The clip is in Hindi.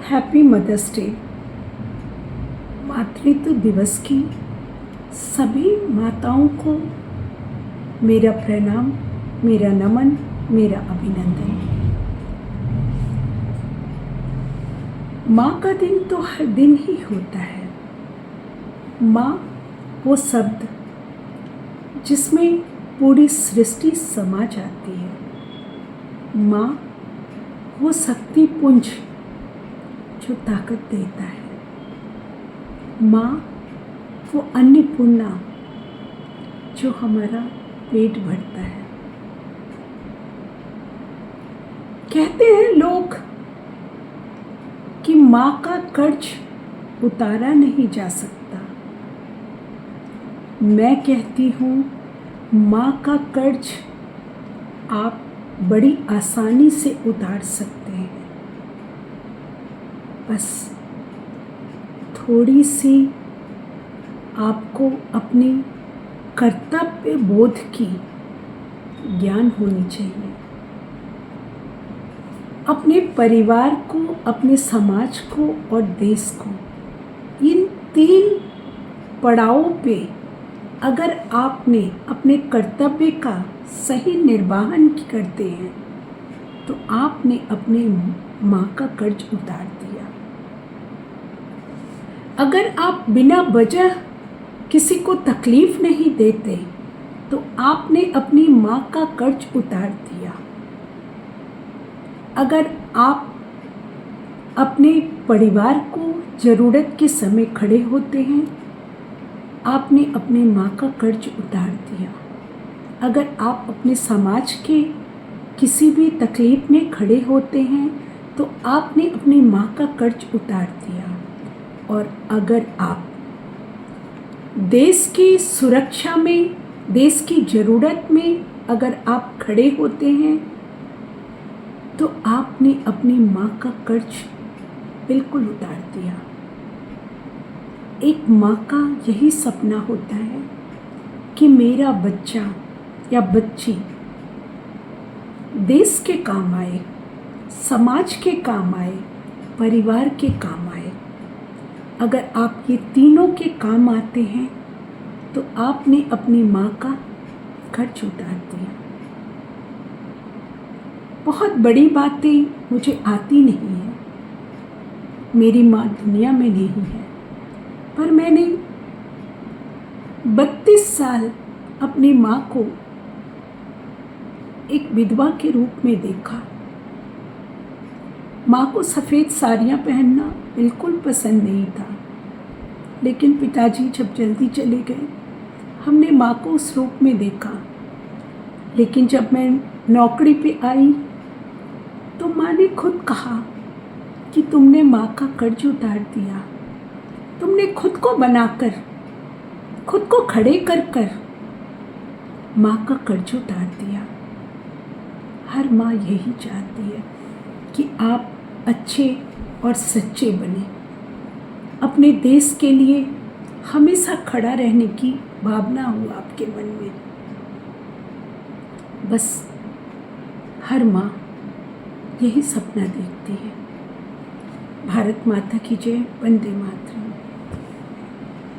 Happy mother's day. मातृत्व दिवस की सभी माताओं को मेरा प्रणाम, मेरा नमन, मेरा अभिनंदन। माँ का दिन तो हर दिन ही होता है। माँ वो शब्द जिसमें पूरी सृष्टि समा जाती है। माँ वो शक्ति पुंज जो ताकत देता है। माँ वो अन्नपूर्णा जो हमारा पेट भरता है। कहते हैं लोग कि माँ का कर्ज उतारा नहीं जा सकता। मैं कहती हूँ माँ का कर्ज आप बड़ी आसानी से उतार सकते हैं। बस थोड़ी सी आपको अपने कर्तव्य बोध की ज्ञान होनी चाहिए। अपने परिवार को, अपने समाज को और देश को, इन 3 पड़ावों पे अगर आपने अपने कर्तव्य का सही निर्वहन करते हैं तो आपने अपने माँ का कर्ज उतार दिया। अगर आप बिना वजह किसी को तकलीफ नहीं देते तो आपने अपनी माँ का कर्ज उतार दिया। अगर आप अपने परिवार को ज़रूरत के समय खड़े होते हैं, आपने अपने माँ का कर्ज उतार दिया। अगर आप अपने समाज के किसी भी तकलीफ में खड़े होते हैं तो आपने अपनी माँ का कर्ज उतार दिया। और अगर आप देश की सुरक्षा में, देश की ज़रूरत में अगर आप खड़े होते हैं तो आपने अपनी माँ का कर्ज बिल्कुल उतार दिया। एक माँ का यही सपना होता है कि मेरा बच्चा या बच्ची देश के काम आए, समाज के काम आए, परिवार के काम आए। अगर आप ये तीनों के काम आते हैं तो आपने अपनी माँ का कर्ज उतार दिया। बहुत बड़ी बातें मुझे आती नहीं है, मेरी माँ दुनिया में नहीं है, पर मैंने 32 साल अपनी माँ को एक विधवा के रूप में देखा। माँ को सफ़ेद साड़ियाँ पहनना बिल्कुल पसंद नहीं था, लेकिन पिताजी जब जल्दी चले गए हमने माँ को उस रूप में देखा। लेकिन जब मैं नौकरी पे आई तो माँ ने खुद कहा कि तुमने माँ का कर्ज उतार दिया। तुमने खुद को बनाकर, खुद को खड़े कर कर माँ का कर्ज उतार दिया। हर माँ यही चाहती है कि आप अच्छे और सच्चे बने, अपने देश के लिए हमेशा खड़ा रहने की भावना हो आपके मन में। बस हर माँ यही सपना देखती है। भारत माता की जय। वंदे मातरम।